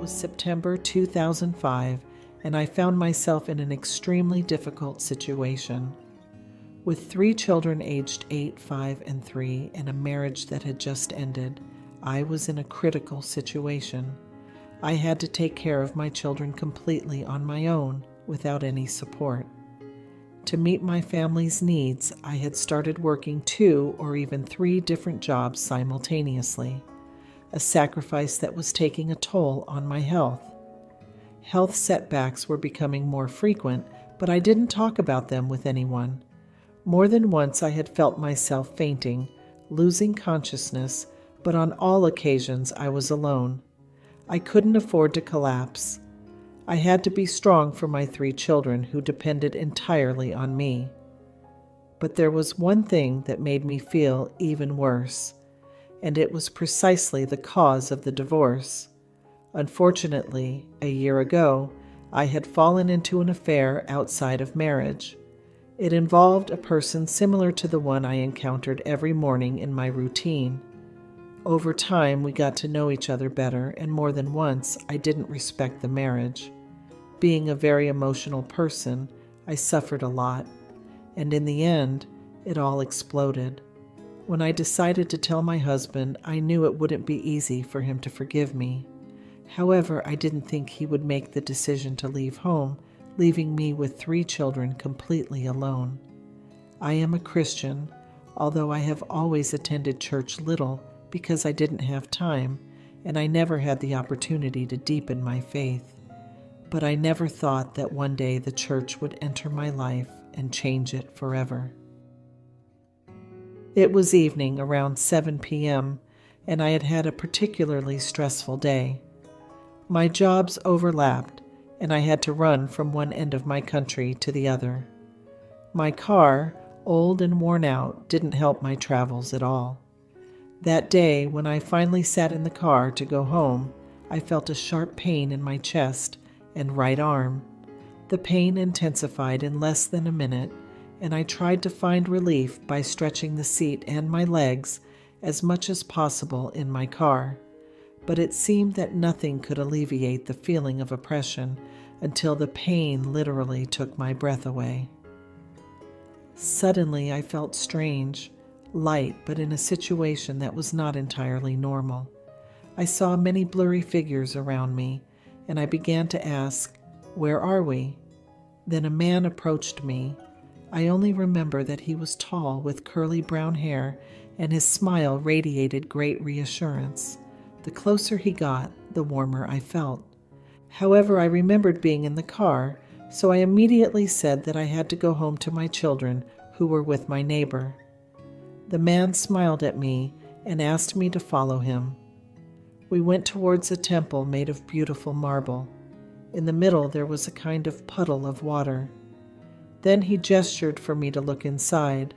was September 2005, and I found myself in an extremely difficult situation. With 3 children aged 8, 5, and 3, and a marriage that had just ended, I was in a critical situation. I had to take care of my children completely on my own, without any support. To meet my family's needs, I had started working 2 or even 3 different jobs simultaneously, a sacrifice that was taking a toll on my health. Health setbacks were becoming more frequent, but I didn't talk about them with anyone. More than once I had felt myself fainting, losing consciousness, but on all occasions I was alone. I couldn't afford to collapse. I had to be strong for my 3 children who depended entirely on me. But there was one thing that made me feel even worse, and it was precisely the cause of the divorce. Unfortunately, a year ago, I had fallen into an affair outside of marriage. It involved a person similar to the one I encountered every morning in my routine. Over time, we got to know each other better, and more than once, I didn't respect the marriage. Being a very emotional person, I suffered a lot, and in the end, it all exploded. When I decided to tell my husband, I knew it wouldn't be easy for him to forgive me. However, I didn't think he would make the decision to leave home, leaving me with 3 children completely alone. I am a Christian, although I have always attended church little because I didn't have time, and I never had the opportunity to deepen my faith. But I never thought that one day the church would enter my life and change it forever. It was evening, around 7 p.m., and I had had a particularly stressful day. My jobs overlapped, and I had to run from one end of my country to the other. My car, old and worn out, didn't help my travels at all. That day, when I finally sat in the car to go home, I felt a sharp pain in my chest and right arm. The pain intensified in less than a minute, and I tried to find relief by stretching the seat and my legs as much as possible in my car. But it seemed that nothing could alleviate the feeling of oppression until the pain literally took my breath away. Suddenly, I felt strange, light, but in a situation that was not entirely normal. I saw many blurry figures around me, and I began to ask, "Where are we?" Then a man approached me. I only remember that he was tall with curly brown hair, and his smile radiated great reassurance. The closer he got, the warmer I felt. However, I remembered being in the car, so I immediately said that I had to go home to my children, who were with my neighbor. The man smiled at me and asked me to follow him. We went towards a temple made of beautiful marble. In the middle there was a kind of puddle of water. Then he gestured for me to look inside.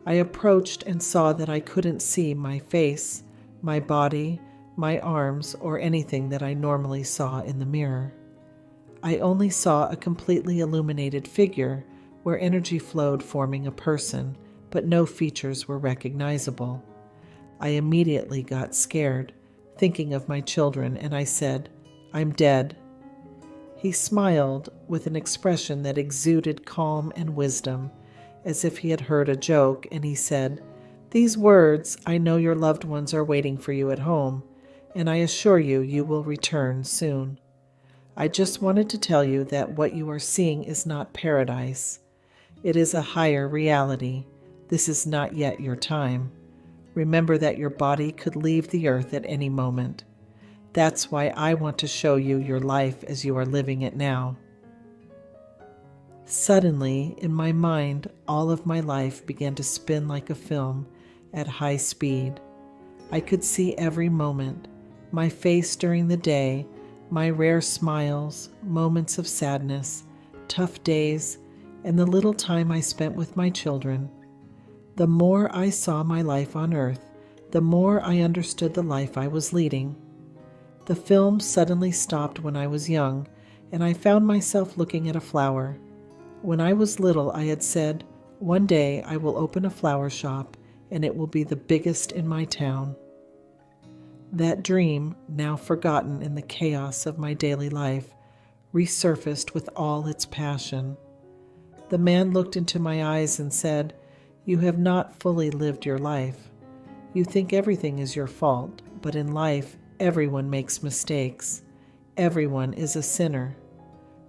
I approached and saw that I couldn't see my face, my body, my arms, or anything that I normally saw in the mirror. I only saw a completely illuminated figure where energy flowed, forming a person, but no features were recognizable. I immediately got scared, thinking of my children, and I said, "I'm dead." He smiled with an expression that exuded calm and wisdom, as if he had heard a joke, and he said, "These words, I know your loved ones are waiting for you at home, and I assure you, you will return soon. I just wanted to tell you that what you are seeing is not paradise. It is a higher reality. This is not yet your time. Remember that your body could leave the earth at any moment. That's why I want to show you your life as you are living it now." Suddenly, in my mind, all of my life began to spin like a film at high speed. I could see every moment, my face during the day, my rare smiles, moments of sadness, tough days, and the little time I spent with my children. The more I saw my life on earth, the more I understood the life I was leading. The film suddenly stopped when I was young, and I found myself looking at a flower. When I was little, I had said, "One day I will open a flower shop, and it will be the biggest in my town." That dream, now forgotten in the chaos of my daily life, resurfaced with all its passion. The man looked into my eyes and said, "You have not fully lived your life. You think everything is your fault, but in life, everyone makes mistakes. Everyone is a sinner.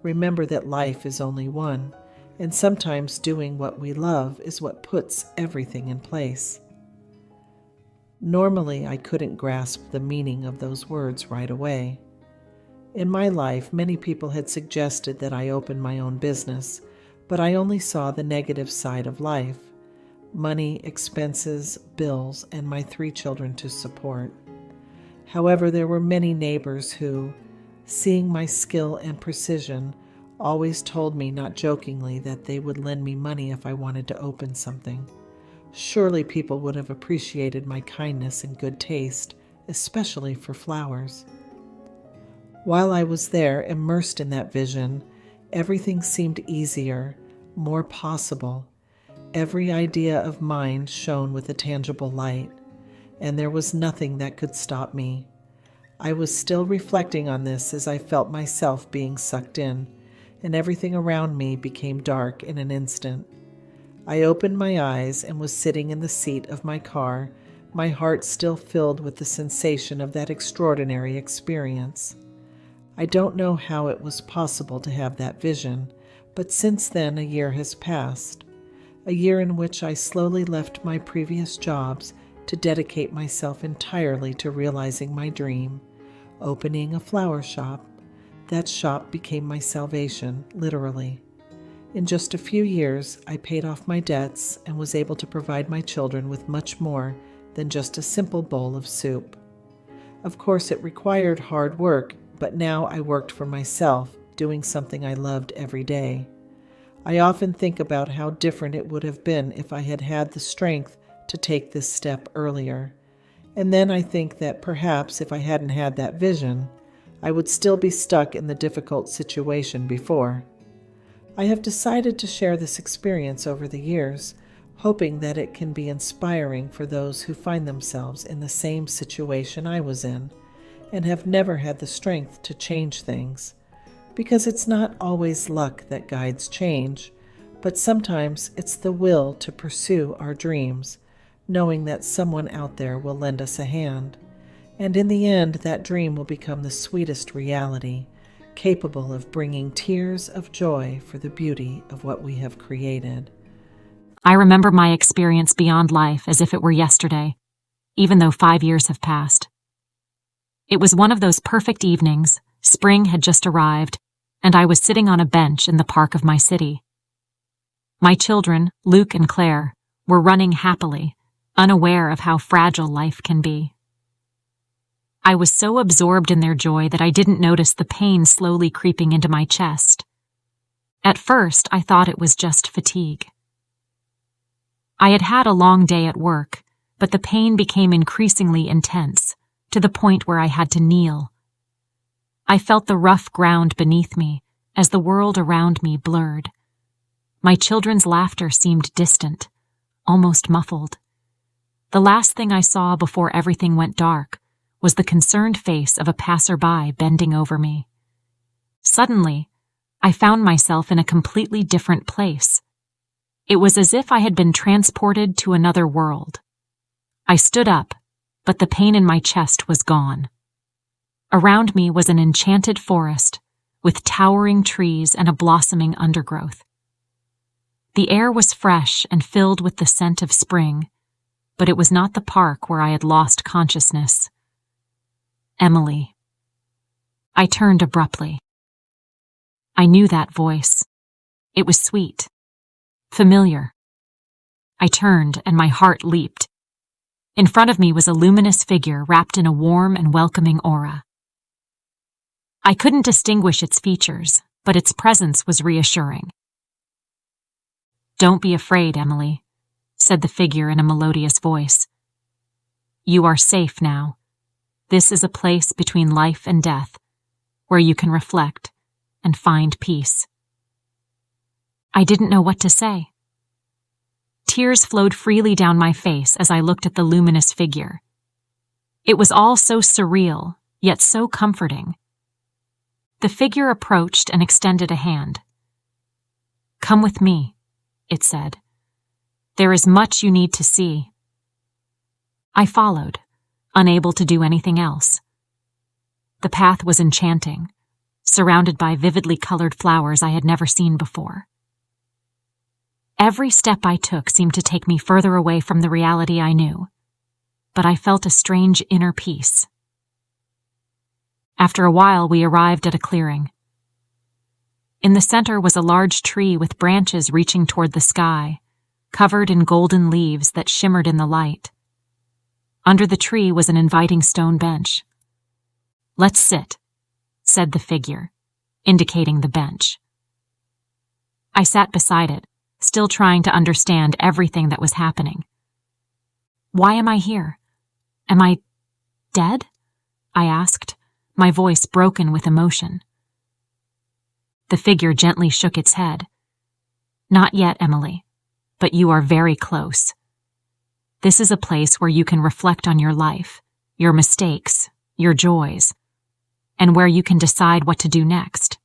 Remember that life is only one, and sometimes doing what we love is what puts everything in place." Normally, I couldn't grasp the meaning of those words right away. In my life, many people had suggested that I open my own business, but I only saw the negative side of life: money, expenses, bills, and my 3 children to support. However, there were many neighbors who, seeing my skill and precision, always told me, not jokingly, that they would lend me money if I wanted to open something. Surely people would have appreciated my kindness and good taste, especially for flowers. While I was there, immersed in that vision, everything seemed easier, more possible. Every idea of mine shone with a tangible light, and there was nothing that could stop me. I was still reflecting on this as I felt myself being sucked in, and everything around me became dark in an instant. I opened my eyes and was sitting in the seat of my car, my heart still filled with the sensation of that extraordinary experience. I don't know how it was possible to have that vision, but since then a year has passed. A year in which I slowly left my previous jobs to dedicate myself entirely to realizing my dream, opening a flower shop. That shop became my salvation, literally. In just a few years, I paid off my debts and was able to provide my children with much more than just a simple bowl of soup. Of course, it required hard work, but now I worked for myself, doing something I loved every day. I often think about how different it would have been if I had had the strength to take this step earlier. And then I think that perhaps if I hadn't had that vision, I would still be stuck in the difficult situation before. I have decided to share this experience over the years, hoping that it can be inspiring for those who find themselves in the same situation I was in and have never had the strength to change things. Because it's not always luck that guides change, but sometimes it's the will to pursue our dreams, knowing that someone out there will lend us a hand. And in the end, that dream will become the sweetest reality, capable of bringing tears of joy for the beauty of what we have created. I remember my experience beyond life as if it were yesterday, even though 5 years have passed. It was one of those perfect evenings. Spring had just arrived, and I was sitting on a bench in the park of my city. My children, Luke and Claire, were running happily, unaware of how fragile life can be. I was so absorbed in their joy that I didn't notice the pain slowly creeping into my chest. At first, I thought it was just fatigue. I had had a long day at work, but the pain became increasingly intense, to the point where I had to kneel. I felt the rough ground beneath me as the world around me blurred. My children's laughter seemed distant, almost muffled. The last thing I saw before everything went dark was the concerned face of a passerby bending over me. Suddenly, I found myself in a completely different place. It was as if I had been transported to another world. I stood up, but the pain in my chest was gone. Around me was an enchanted forest, with towering trees and a blossoming undergrowth. The air was fresh and filled with the scent of spring, but it was not the park where I had lost consciousness. Emily. I turned abruptly. I knew that voice. It was sweet, familiar. I turned and my heart leaped. In front of me was a luminous figure wrapped in a warm and welcoming aura. I couldn't distinguish its features, but its presence was reassuring. "Don't be afraid, Emily," said the figure in a melodious voice. "You are safe now. This is a place between life and death, where you can reflect and find peace." I didn't know what to say. Tears flowed freely down my face as I looked at the luminous figure. It was all so surreal, yet so comforting. The figure approached and extended a hand. "Come with me," it said. "There is much you need to see." I followed, unable to do anything else. The path was enchanting, surrounded by vividly colored flowers I had never seen before. Every step I took seemed to take me further away from the reality I knew, but I felt a strange inner peace. After a while, we arrived at a clearing. In the center was a large tree with branches reaching toward the sky, covered in golden leaves that shimmered in the light. Under the tree was an inviting stone bench. "Let's sit," said the figure, indicating the bench. I sat beside it, still trying to understand everything that was happening. "Why am I here? Am I dead?" I asked, my voice broken with emotion. The figure gently shook its head. "Not yet, Emily, but you are very close. This is a place where you can reflect on your life, your mistakes, your joys, and where you can decide what to do next."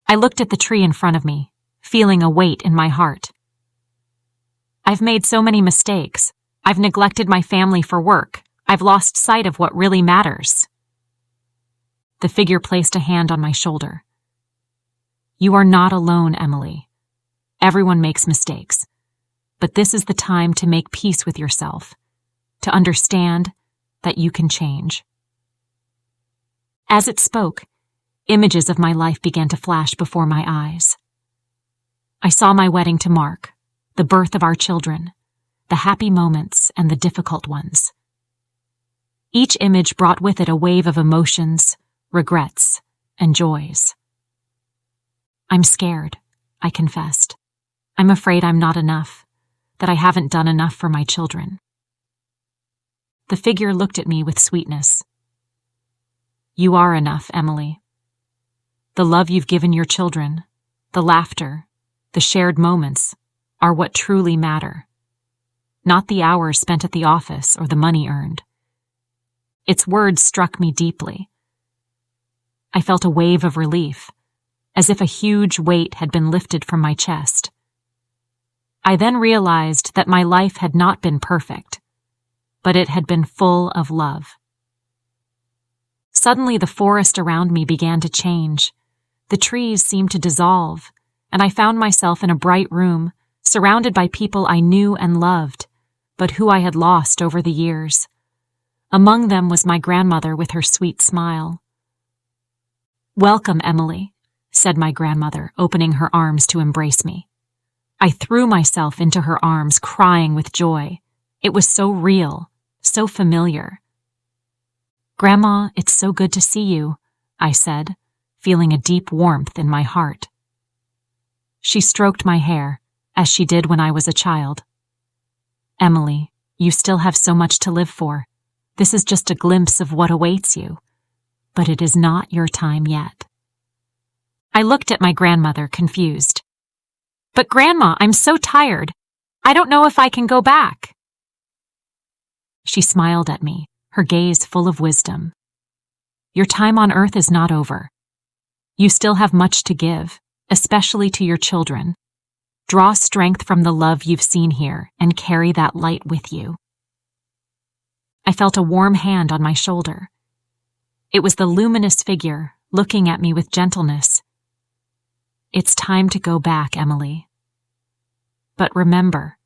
I looked at the tree in front of me, feeling a weight in my heart. I've made so many mistakes. I've neglected my family for work. I've lost sight of what really matters. The figure placed a hand on my shoulder. "You are not alone, Emily. Everyone makes mistakes, but this is the time to make peace with yourself, to understand that you can change." As it spoke, images of my life began to flash before my eyes. I saw my wedding to Mark, the birth of our children, the happy moments and the difficult ones. Each image brought with it a wave of emotions, regrets, and joys. "I'm scared," I confessed. "I'm afraid I'm not enough, that I haven't done enough for my children." The figure looked at me with sweetness. "You are enough, Emily. The love you've given your children, the laughter, the shared moments, are what truly matter. Not the hours spent at the office or the money earned." Its words struck me deeply. I felt a wave of relief, as if a huge weight had been lifted from my chest. I then realized that my life had not been perfect, but it had been full of love. Suddenly, the forest around me began to change. The trees seemed to dissolve, and I found myself in a bright room, surrounded by people I knew and loved, but who I had lost over the years. Among them was my grandmother with her sweet smile. "Welcome, Emily," said my grandmother, opening her arms to embrace me. I threw myself into her arms, crying with joy. It was so real, so familiar. "Grandma, it's so good to see you," I said, feeling a deep warmth in my heart. She stroked my hair, as she did when I was a child. "Emily, you still have so much to live for. This is just a glimpse of what awaits you, but it is not your time yet." I looked at my grandmother, confused. "But Grandma, I'm so tired. I don't know if I can go back." She smiled at me, her gaze full of wisdom. "Your time on earth is not over. You still have much to give, especially to your children. Draw strength from the love you've seen here and carry that light with you." I felt a warm hand on my shoulder. It was the luminous figure, looking at me with gentleness. "It's time to go back, Emily. But remember,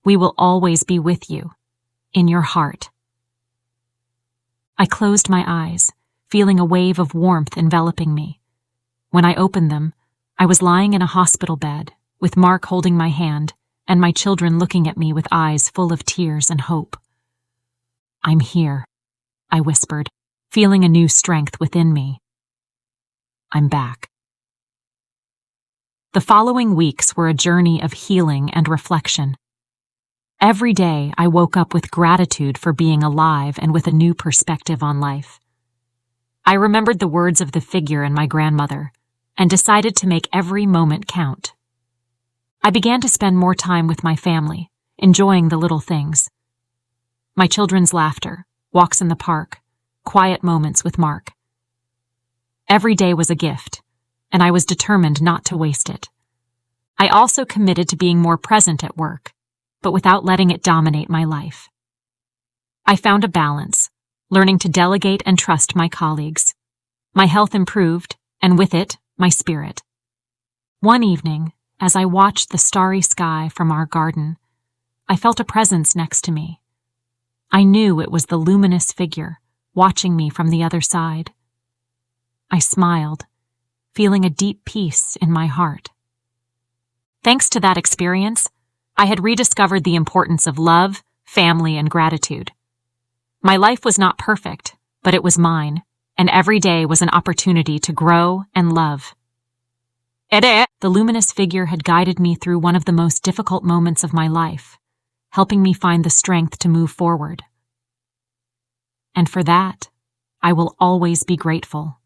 we will always be with you, in your heart." I closed my eyes, feeling a wave of warmth enveloping me. When I opened them, I was lying in a hospital bed, with Mark holding my hand and my children looking at me with eyes full of tears and hope. "I'm here," I whispered, feeling a new strength within me. "I'm back." The following weeks were a journey of healing and reflection. Every day I woke up with gratitude for being alive and with a new perspective on life. I remembered the words of the figure and my grandmother, and decided to make every moment count. I began to spend more time with my family, enjoying the little things. My children's laughter, walks in the park, quiet moments with Mark. Every day was a gift, and I was determined not to waste it. I also committed to being more present at work, but without letting it dominate my life. I found a balance, learning to delegate and trust my colleagues. My health improved, and with it, my spirit. One evening, as I watched the starry sky from our garden, I felt a presence next to me. I knew it was the luminous figure, watching me from the other side. I smiled, feeling a deep peace in my heart. Thanks to that experience, I had rediscovered the importance of love, family, and gratitude. My life was not perfect, but it was mine, and every day was an opportunity to grow and love. The luminous figure had guided me through one of the most difficult moments of my life, helping me find the strength to move forward. And for that, I will always be grateful.